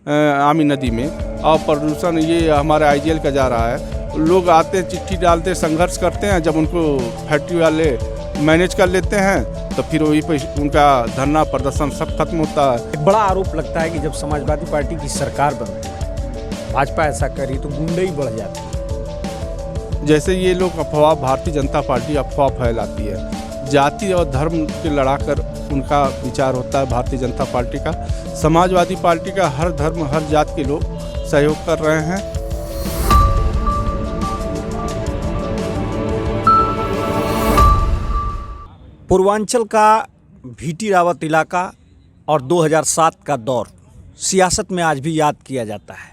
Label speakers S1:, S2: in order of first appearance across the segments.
S1: आमी नदी में, और प्रदूषण ये हमारे IGL का जा रहा है। लोग आते हैं, चिट्ठी डालते, संघर्ष करते हैं, जब उनको फैक्ट्री वाले मैनेज कर लेते हैं तो फिर वही पे उनका धरना प्रदर्शन सब खत्म होता है।
S2: एक बड़ा आरोप लगता है कि जब समाजवादी पार्टी की सरकार बनती है, भाजपा ऐसा करी तो गुंडई बढ़ जाती है।
S1: जैसे ये लोग अफवाह, भारतीय जनता पार्टी अफवाह फैलाती है, जाति और धर्म के लड़ाकर उनका विचार होता है भारतीय जनता पार्टी का। समाजवादी पार्टी का हर धर्म, हर जात के लोग सहयोग कर रहे हैं।
S2: पूर्वांचल का VT रावत इलाका और 2007 का दौर सियासत में आज भी याद किया जाता है।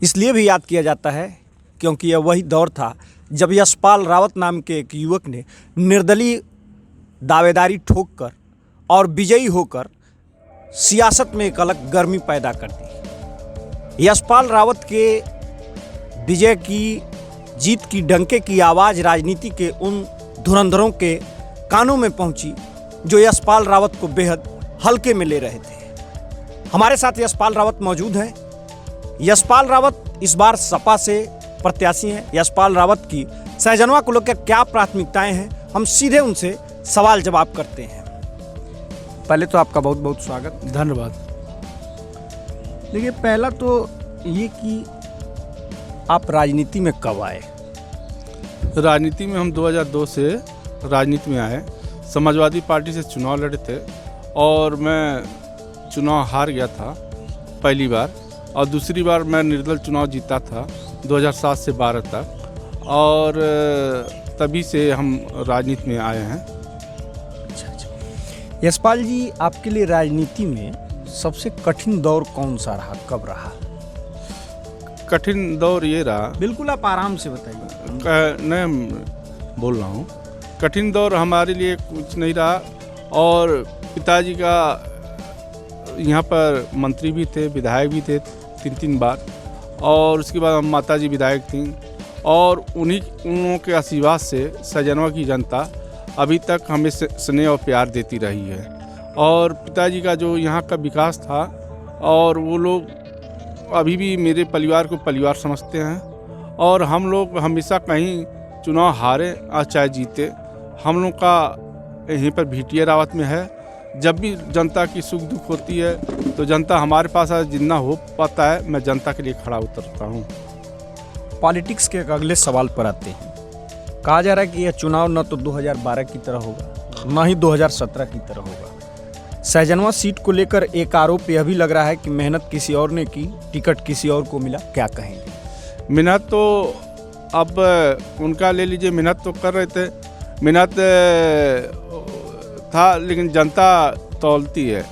S2: इसलिए भी याद किया जाता है क्योंकि यह वही दौर था जब यशपाल रावत नाम के एक युवक ने निर्दलीय दावेदारी ठोककर और विजयी होकर सियासत में एक अलग गर्मी पैदा कर दी। यशपाल रावत के विजय की, जीत की डंके की आवाज़ राजनीति के उन धुरंधरों के कानों में पहुंची जो यशपाल रावत को बेहद हल्के में ले रहे थे। हमारे साथ यशपाल रावत मौजूद हैं। यशपाल रावत इस बार सपा से प्रत्याशी हैं। यशपाल रावत की सहजनवा को लेकर क्या प्राथमिकताएं हैं, हम सीधे उनसे सवाल जवाब करते हैं। पहले तो आपका बहुत बहुत स्वागत।
S1: धन्यवाद।
S2: देखिए, पहला तो ये कि आप राजनीति में कब आए?
S1: राजनीति में हम 2002 से राजनीति में आए। समाजवादी पार्टी से चुनाव लड़े थे और मैं चुनाव हार गया था पहली बार, और दूसरी बार मैं निर्दल चुनाव जीता था 2007 से 12 तक, और तभी से हम राजनीति में आए हैं।
S2: अच्छा। यशपाल जी, आपके लिए राजनीति में सबसे कठिन दौर कौन सा रहा, कब रहा?
S1: कठिन दौर ये रहा,
S2: बिल्कुल आप आराम से बताइए।
S1: मैं बोल रहा हूँ, कठिन दौर हमारे लिए कुछ नहीं रहा। और पिताजी का यहाँ पर मंत्री भी थे, विधायक भी थे 3 बार, और उसके बाद हम माताजी विधायक थीं, और उन लोगों के आशीर्वाद से सहजनवा की जनता अभी तक हमें स्नेह और प्यार देती रही है। और पिताजी का जो यहाँ का विकास था, और वो लोग अभी भी मेरे परिवार को परिवार समझते हैं। और हम लोग हमेशा कहीं चुनाव हारे और चाहे जीते, हम लोग का यहीं पर VT रावत में है। जब भी जनता की सुख दुख होती है तो जनता हमारे पास जितना हो पाता है मैं जनता के लिए खड़ा उतरता हूँ।
S2: पॉलिटिक्स के एक अगले सवाल पर आते हैं। कहा जा रहा है कि यह चुनाव न तो 2012 की तरह होगा, न ही 2017 की तरह होगा। सहजनवा सीट को लेकर एक आरोप यह भी लग रहा है कि मेहनत किसी और ने की, टिकट किसी और को मिला। क्या कहेंगे?
S1: मेहनत तो अब उनका ले लीजिए, मेहनत तो कर रहे थे, मेहनत था, लेकिन जनता तौलती है।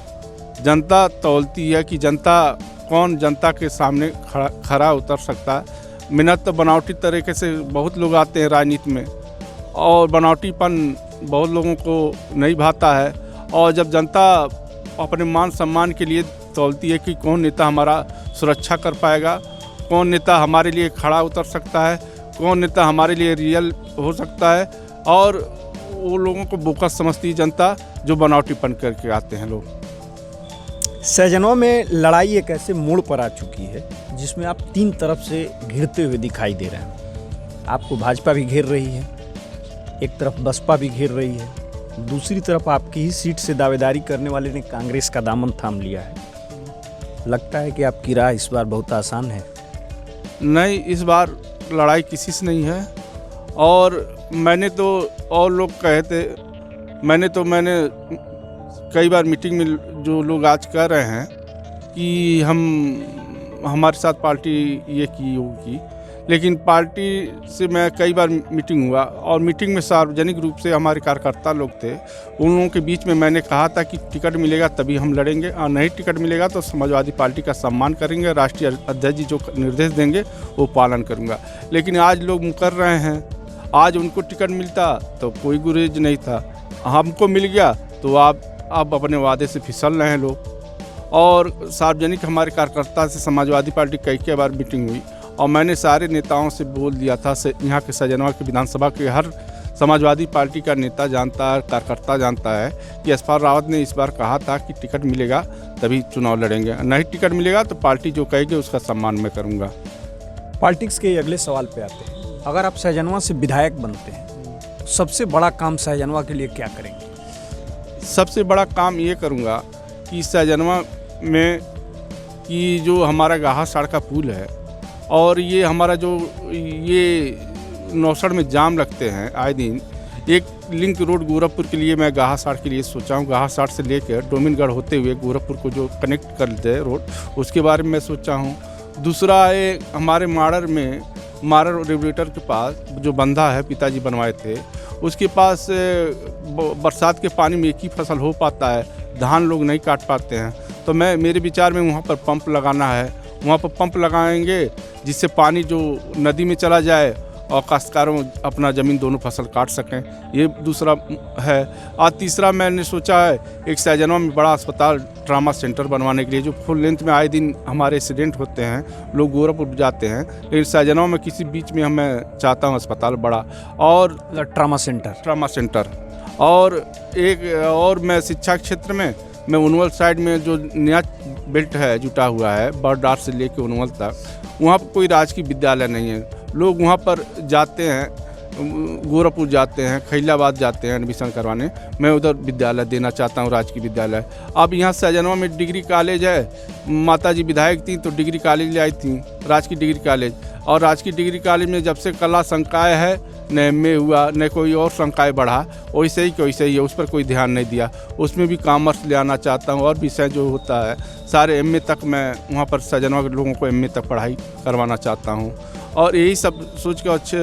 S1: जनता तौलती है कि जनता कौन जनता के सामने खड़ा उतर सकता है। मेहनत तो बनावटी तरीके से बहुत लोग आते हैं राजनीति में, और बनावटीपन बहुत लोगों को नहीं भाता है। और जब जनता अपने मान सम्मान के लिए तौलती है कि कौन नेता हमारा सुरक्षा कर पाएगा, कौन नेता हमारे लिए खड़ा उतर सकता है, कौन नेता हमारे लिए रियल हो सकता है, और वो लोगों को बोकस समझती है जनता जो बनावटीपन करके आते हैं लोग।
S2: सहजनवा में लड़ाई एक ऐसे मोड़ पर आ चुकी है जिसमें आप 3 तरफ से घिरते हुए दिखाई दे रहे हैं। आपको भाजपा भी घेर रही है, एक तरफ बसपा भी घेर रही है, दूसरी तरफ आपकी ही सीट से दावेदारी करने वाले ने कांग्रेस का दामन थाम लिया है। लगता है कि आपकी राह इस बार बहुत आसान है।
S1: नहीं, इस बार लड़ाई किसी से नहीं है। और मैंने तो, और लोग कहे थे, मैंने कई बार मीटिंग में जो लोग आज कह रहे हैं कि हमारे साथ पार्टी ये की होगी, लेकिन पार्टी से मैं कई बार मीटिंग हुआ, और मीटिंग में सार्वजनिक रूप से हमारे कार्यकर्ता लोग थे, उन लोगों के बीच में मैंने कहा था कि टिकट मिलेगा तभी हम लड़ेंगे, और नहीं टिकट मिलेगा तो समाजवादी पार्टी का सम्मान करेंगे, राष्ट्रीय अध्यक्ष जी जो निर्देश देंगे वो पालन करूँगा। लेकिन आज लोग मुकर रहे हैं। आज उनको टिकट मिलता तो कोई गुरेज नहीं था, हमको मिल गया तो आप अपने वादे से फिसल रहे हैं लोग। और सार्वजनिक हमारे कार्यकर्ता से समाजवादी पार्टी कई बार मीटिंग हुई, और मैंने सारे नेताओं से बोल दिया था, यहाँ के सहजनवा के विधानसभा के हर समाजवादी पार्टी का नेता जानता है, कार्यकर्ता जानता है कि यशपाल रावत ने इस बार कहा था कि टिकट मिलेगा तभी चुनाव लड़ेंगे, नहीं टिकट मिलेगा तो पार्टी जो कहेगी उसका सम्मान मैं करूँगा।
S2: पॉलिटिक्स के अगले सवाल पे आते हैं। अगर आप सहजनवा से विधायक बनते हैं तो सबसे बड़ा काम सहजनवा के लिए क्या करेंगे?
S1: सबसे बड़ा काम ये करूँगा कि सहजनवा में कि जो हमारा गाहा साड़ का पुल है और ये हमारा जो ये नौसड़ में जाम लगते हैं आए दिन, एक लिंक रोड गोरखपुर के लिए मैं गाहा साड़ के लिए सोचा हूँ। गाहा साड़ से लेकर डोमिनगढ़ होते हुए गोरखपुर को जो कनेक्ट कर दे रोड, उसके बारे में मैं सोचा हूँ। दूसरा है हमारे मारर रेगुलेटर के पास जो बंधा है पिताजी बनवाए थे, उसके पास बरसात के पानी में एक ही फसल हो पाता है, धान लोग नहीं काट पाते हैं। तो मेरे विचार में वहाँ पर पंप लगाना है, वहाँ पर पंप लगाएंगे जिससे पानी जो नदी में चला जाए और काश्तकारों अपना ज़मीन दोनों फसल काट सकें, ये दूसरा है। और तीसरा मैंने सोचा है एक सहजनवा में बड़ा अस्पताल ट्रामा सेंटर बनवाने के लिए, जो फुल लेंथ में आए दिन हमारे एक्सीडेंट होते हैं, लोग गोरखपुर जाते हैं, लेकिन सहजनवा में किसी बीच में मैं चाहता हूँ अस्पताल बड़ा और
S2: ट्रामा सेंटर।
S1: और एक और मैं शिक्षा क्षेत्र में मैं उनवल साइड में जो नया बेल्ट है जुटा हुआ है बरडार से लेके उनवल तक, वहाँ पर कोई राजकीय विद्यालय नहीं है। लोग वहाँ पर जाते हैं, गोरखपुर जाते हैं, खैलाबाद जाते हैं एडमिशन करवाने। मैं उधर विद्यालय देना चाहता हूँ, राजकीय विद्यालय। अब यहाँ सहजनवा में डिग्री कॉलेज है, माताजी विधायक थी तो डिग्री कॉलेज ले आई थी, राजकीय डिग्री कॉलेज। और राजकीय डिग्री कॉलेज में जब से कला संकाय है, न एम.ए. हुआ न कोई और संकाय बढ़ा, वैसे ही है, उस पर कोई ध्यान नहीं दिया। उसमें भी कॉमर्स ले आना चाहता हूँ और विषय जो होता है सारे एम.ए. तक मैं वहाँ पर सहजनवा के लोगों को एम.ए. तक पढ़ाई करवाना चाहता हूँ। और यही सब सोच के अच्छे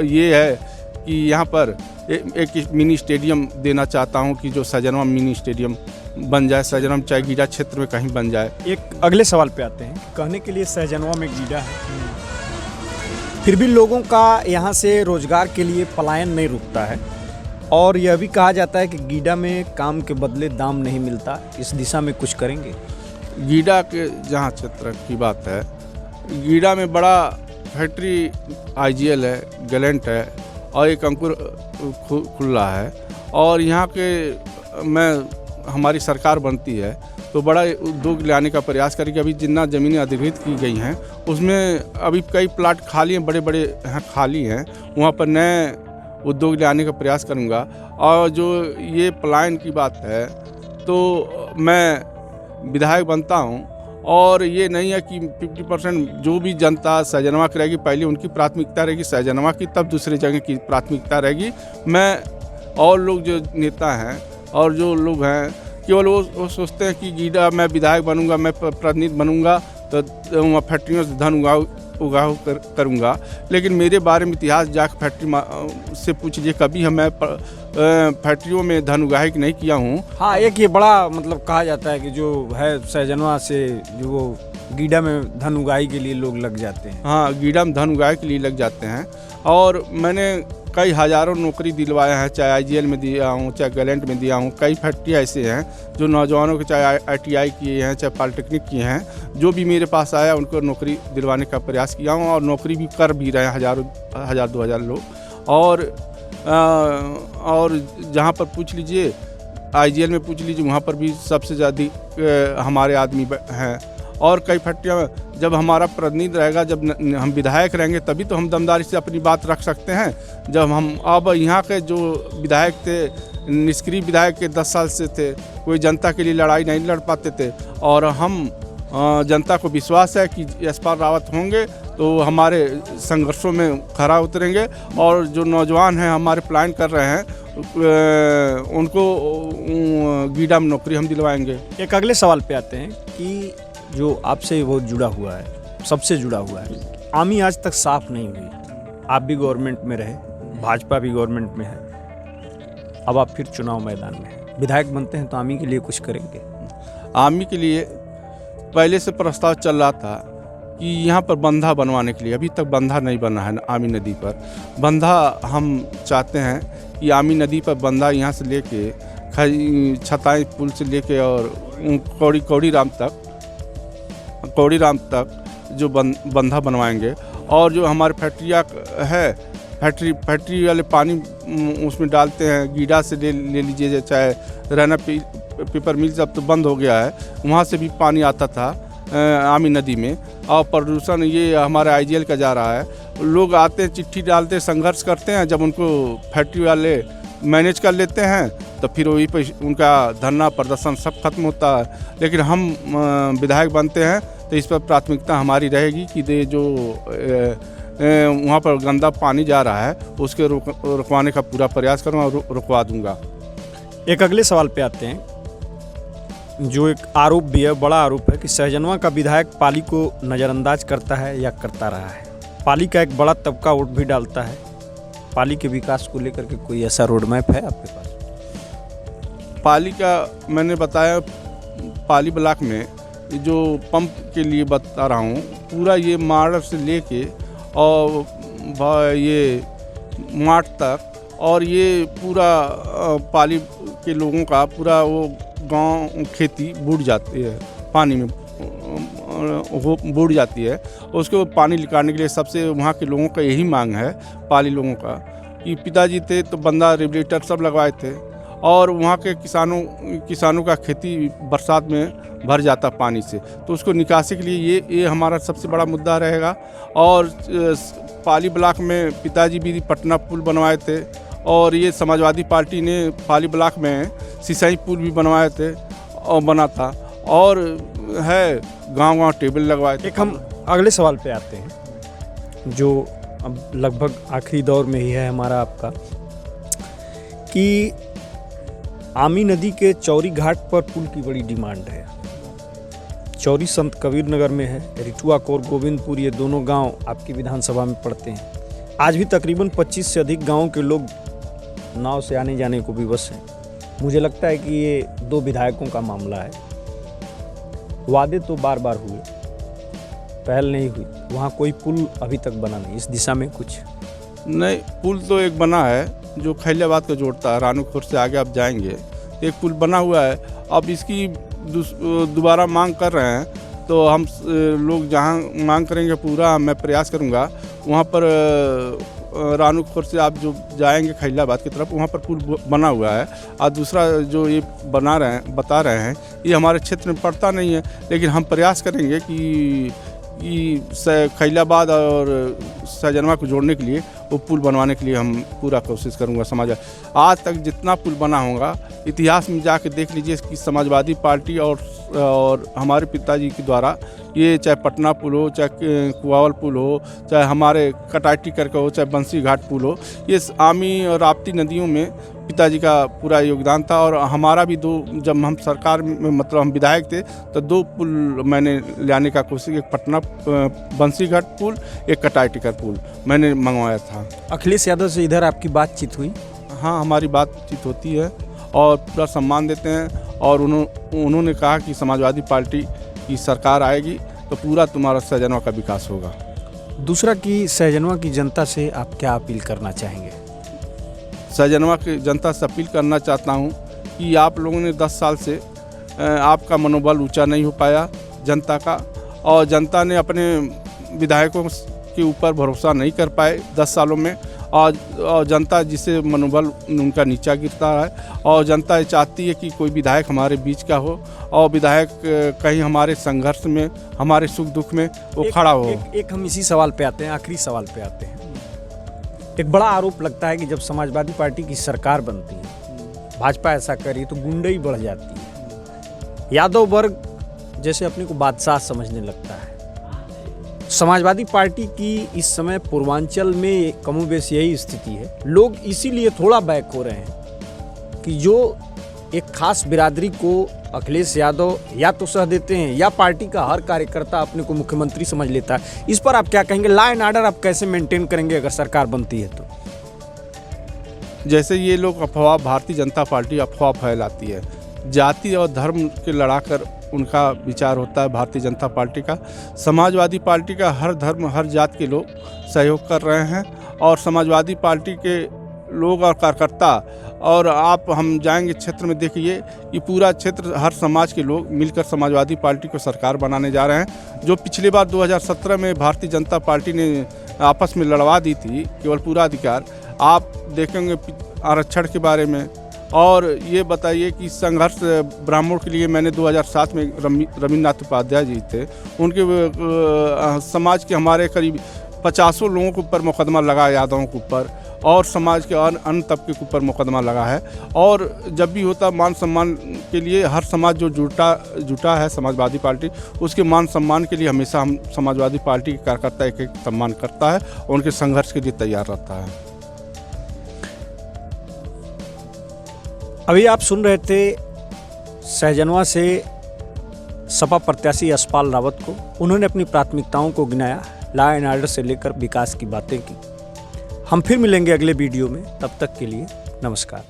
S1: ये है कि यहाँ पर एक मिनी स्टेडियम देना चाहता हूँ कि जो सहजनवा मिनी स्टेडियम बन जाए, सहजनवा चाहे गीडा क्षेत्र में कहीं बन जाए।
S2: एक अगले सवाल पे आते हैं। कहने के लिए सहजनवा में गीडा है, फिर भी लोगों का यहाँ से रोजगार के लिए पलायन नहीं रुकता है और यह भी कहा जाता है कि गीडा में काम के बदले दाम नहीं मिलता। इस दिशा में कुछ करेंगे?
S1: गीडा के जहाँ क्षेत्र की बात है, गीडा में बड़ा फैक्ट्री IGL है, गैलेंट है और एक अंकुर खुला है। और यहाँ के हमारी सरकार बनती है तो बड़ा उद्योग लाने का प्रयास करेगी। अभी जितना ज़मीनें अधिग्रहित की गई हैं उसमें अभी कई प्लाट खाली हैं, बड़े बड़े खाली हैं, वहाँ पर नए उद्योग लाने का प्रयास करूँगा। और जो ये पलायन की बात है तो मैं विधायक बनता हूँ और ये नहीं है कि 50% जो भी जनता सहजनवा की रहेगी पहले उनकी प्राथमिकता रहेगी सहजनवा की, तब दूसरे जगह की प्राथमिकता रहेगी। मैं और लोग जो नेता हैं और जो लोग हैं केवल वो सोचते हैं कि गीडा मैं विधायक बनूंगा, मैं प्रतिनिधि बनूंगा तो वहाँ फैक्ट्रियों से धन उगाऊ करूंगा। लेकिन मेरे बारे में इतिहास जाकर फैक्ट्री से पूछ लीजिए, कभी मैं फैक्ट्रियों में धन उगाही नहीं किया हूँ।
S2: हाँ, एक ये बड़ा मतलब कहा जाता है कि जो है सहजनवा से जो वो गीडा में धन उगाही के लिए लोग लग जाते हैं।
S1: हाँ, गीडा में धन उगाही के लिए लग जाते हैं और मैंने कई हज़ारों नौकरी दिलवाए हैं, चाहे IGL में दिया हूँ, चाहे गैलेंट में दिया हूँ। कई फैक्ट्री ऐसे हैं जो नौजवानों के चाहे ITI किए हैं, चाहे पॉलिटेक्निक किए हैं, जो भी मेरे पास आया उनको नौकरी दिलवाने का प्रयास किया हूँ और नौकरी भी कर भी रहे हैं हज़ार 2000 लोग। और जहाँ पर पूछ लीजिए IGL में पूछ लीजिए, वहाँ पर भी सबसे ज़्यादा हमारे आदमी हैं। और कई फैक्ट्रियाँ जब हमारा प्रतिनिधि रहेगा, जब हम विधायक रहेंगे तभी तो हम दमदारी से अपनी बात रख सकते हैं। जब हम अब यहाँ के जो विधायक थे, निष्क्रिय विधायक के 10 साल से थे, कोई जनता के लिए लड़ाई नहीं लड़ पाते थे और हम जनता को विश्वास है कि यशपाल रावत होंगे तो हमारे संघर्षों में खरा उतरेंगे और जो नौजवान हैं हमारे प्लान कर रहे हैं उनको गीडा में नौकरी हम दिलवाएंगे।
S2: एक अगले सवाल पे आते हैं कि जो आपसे बहुत जुड़ा हुआ है, सबसे जुड़ा हुआ है, आमी आज तक साफ नहीं हुई। आप भी गवर्नमेंट में रहे, भाजपा भी गवर्नमेंट में है, अब आप फिर चुनाव मैदान में हैं, विधायक बनते हैं तो आमी के लिए कुछ करेंगे?
S1: आमी के लिए पहले से प्रस्ताव चल रहा था कि यहाँ पर बंधा बनवाने के लिए, अभी तक बंधा नहीं बना है आमी नदी पर। बंधा हम चाहते हैं कि आमी नदी पर बंधा यहाँ से लेके छताई पुल से लेके और कौड़ी राम तक जो बंधा बनवाएंगे। और जो हमारे फैक्ट्रियाँ है फैक्ट्री वाले पानी उसमें डालते हैं, गीडा से ले लीजिए, चाहे रैना पेपर मिल सब तो बंद हो गया है, वहाँ से भी पानी आता था आमी नदी में। और प्रदूषण ये हमारे IGL का जा रहा है। लोग आते हैं, चिट्ठी डालते हैं, संघर्ष करते हैं, जब उनको फैक्ट्री वाले मैनेज कर लेते हैं तो फिर वही पर उनका धरना प्रदर्शन सब खत्म होता है। लेकिन हम विधायक बनते हैं तो इस पर प्राथमिकता हमारी रहेगी कि जो वहाँ पर गंदा पानी जा रहा है उसके रुकवाने का पूरा प्रयास करूँगा और रुकवा दूँगा।
S2: एक अगले सवाल पे आते हैं, जो एक आरोप भी है, बड़ा आरोप है कि सहजनवा का विधायक पाली को नज़रअंदाज करता है या करता रहा है। पाली का एक बड़ा तबका वोट भी डालता है। पाली के विकास को लेकर के कोई ऐसा रोड मैप है आपके पास?
S1: पाली का मैंने बताया, पाली ब्लॉक में जो पंप के लिए बता रहा हूँ, पूरा ये मार्डर से लेके और ये मार्ट तक, और ये पूरा पाली के लोगों का पूरा वो गांव खेती बूढ़ जाती है, पानी में वो बूढ़ जाती है। उसको पानी निकालने के लिए सबसे वहाँ के लोगों का यही मांग है, पाली लोगों का, कि पिताजी थे तो बंदा रेगुलेटर सब लगवाए थे, और वहाँ के किसानों का खेती बरसात में भर जाता पानी से, तो उसको निकासी के लिए ये हमारा सबसे बड़ा मुद्दा रहेगा। और पाली ब्लॉक में पिताजी भी पटना पुल बनवाए थे, और ये समाजवादी पार्टी ने पाली ब्लॉक में सिसाई पुल भी बनवाए थे और बना था, और है गांव टेबल लगवाए थे।
S2: एक हम अगले सवाल पे आते हैं, जो अब लगभग आखिरी दौर में ही है हमारा आपका, कि आमी नदी के चौरी घाट पर पुल की बड़ी डिमांड है। चौरी संत कबीर नगर में है, रिठुआ कोर गोविंदपुर, ये दोनों गांव आपकी विधानसभा में पड़ते हैं। आज भी तकरीबन 25 से अधिक गांवों के लोग नाव से आने जाने को विवश हैं। मुझे लगता है कि ये दो विधायकों का मामला है। वादे तो बार बार हुए, पहल नहीं हुई। वहाँ कोई पुल अभी तक बना नहीं, इस दिशा में कुछ
S1: नहीं। पुल तो एक बना है जो खैलियाबाद को जोड़ता है, रानूपुर से आगे आप जाएंगे एक पुल बना हुआ है। अब इसकी दोबारा मांग कर रहे हैं, तो हम लोग जहाँ मांग करेंगे पूरा मैं प्रयास करूँगा। वहाँ पर रानूपुर से आप जो जाएंगे खैलियाबाद की तरफ, वहाँ पर पुल बना हुआ है। और दूसरा जो ये बता रहे हैं ये हमारे क्षेत्र में पड़ता नहीं है, लेकिन हम प्रयास करेंगे कि खैलियाबाद और सहजनवा को जोड़ने के लिए वो पुल बनवाने के लिए हम पूरा कोशिश करूँगा। समाज आज तक जितना पुल बना होगा, इतिहास में जाके देख लीजिए कि समाजवादी पार्टी और हमारे पिताजी के द्वारा ये चाहे पटना पुल हो, चाहे कुआवल पुल हो, चाहे हमारे कटाटी करके हो, चाहे बंसी घाट पुल हो, ये आमी और राप्ती नदियों में पिताजी का पूरा योगदान था। और हमारा भी जब हम सरकार में मतलब हम विधायक थे तो 2 पुल मैंने लाने का कोशिश, एक पटना बंसी घाट पुल, एक कटाटी का पुल मैंने मंगवाया था।
S2: अखिलेश यादव से इधर आपकी बातचीत हुई?
S1: हाँ, हमारी बातचीत होती है और पूरा सम्मान देते हैं, और उन्होंने कहा कि समाजवादी पार्टी की सरकार आएगी तो पूरा तुम्हारा सहजनवा का विकास होगा।
S2: दूसरा कि सहजनवा की जनता से आप क्या अपील करना चाहेंगे?
S1: सहजनवा की जनता से अपील करना चाहता हूँ कि आप लोगों ने 10 साल से आपका मनोबल ऊंचा नहीं हो पाया जनता का, और जनता ने अपने विधायकों के ऊपर भरोसा नहीं कर पाए 10 सालों में, और जनता जिससे मनोबल उनका नीचा गिरता है। और जनता ये चाहती है कि कोई विधायक हमारे बीच का हो, और विधायक कहीं हमारे संघर्ष में, हमारे सुख दुख में वो खड़ा हो।
S2: एक हम इसी सवाल पे आते हैं, आखिरी सवाल पे आते हैं। एक बड़ा आरोप लगता है कि जब समाजवादी पार्टी की सरकार बनती है, भाजपा ऐसा करी तो गुंडई बढ़ जाती है, यादव वर्ग जैसे अपने को बादशाह समझने लगता है। समाजवादी पार्टी की इस समय पूर्वांचल में कमोबेश यही स्थिति है। लोग इसीलिए थोड़ा बैक हो रहे हैं कि जो एक खास बिरादरी को अखिलेश यादव या तो सह देते हैं, या पार्टी का हर कार्यकर्ता अपने को मुख्यमंत्री समझ लेता है। इस पर आप क्या कहेंगे? लॉ एंड ऑर्डर आप कैसे मेंटेन करेंगे अगर सरकार बनती है तो?
S1: जैसे ये लोग अफवाह, भारतीय जनता पार्टी अफवाह फैलाती है, जाति और धर्म के लड़ाकर उनका विचार होता है भारतीय जनता पार्टी का। समाजवादी पार्टी का हर धर्म, हर जात के लोग सहयोग कर रहे हैं, और समाजवादी पार्टी के लोग और कार्यकर्ता और आप हम जाएंगे क्षेत्र में, देखिए कि पूरा क्षेत्र हर समाज के लोग मिलकर समाजवादी पार्टी को सरकार बनाने जा रहे हैं। जो पिछली बार 2017 में भारतीय जनता पार्टी ने आपस में लड़वा दी थी केवल पूरा अधिकार, आप देखेंगे आरक्षण के बारे में। और ये बताइए कि संघर्ष ब्राह्मणों के लिए मैंने 2007 में रविन्द्रनाथ उपाध्याय जी थे, उनके समाज के हमारे करीब 50 लोगों के ऊपर मुकदमा लगा, यादवों के ऊपर, और समाज के अन्य तबके के ऊपर मुकदमा लगा है। और जब भी होता मान सम्मान के लिए हर समाज जो जुटा है समाजवादी पार्टी, उसके मान सम्मान के लिए हमेशा हम समाजवादी पार्टी के कार्यकर्ता एक सम्मान करता है, उनके संघर्ष के लिए तैयार रहता है।
S2: अभी आप सुन रहे थे सहजनवा से सपा प्रत्याशी यशपाल रावत को। उन्होंने अपनी प्राथमिकताओं को गिनाया, लॉ एंड ऑर्डर से लेकर विकास की बातें की। हम फिर मिलेंगे अगले वीडियो में, तब तक के लिए नमस्कार।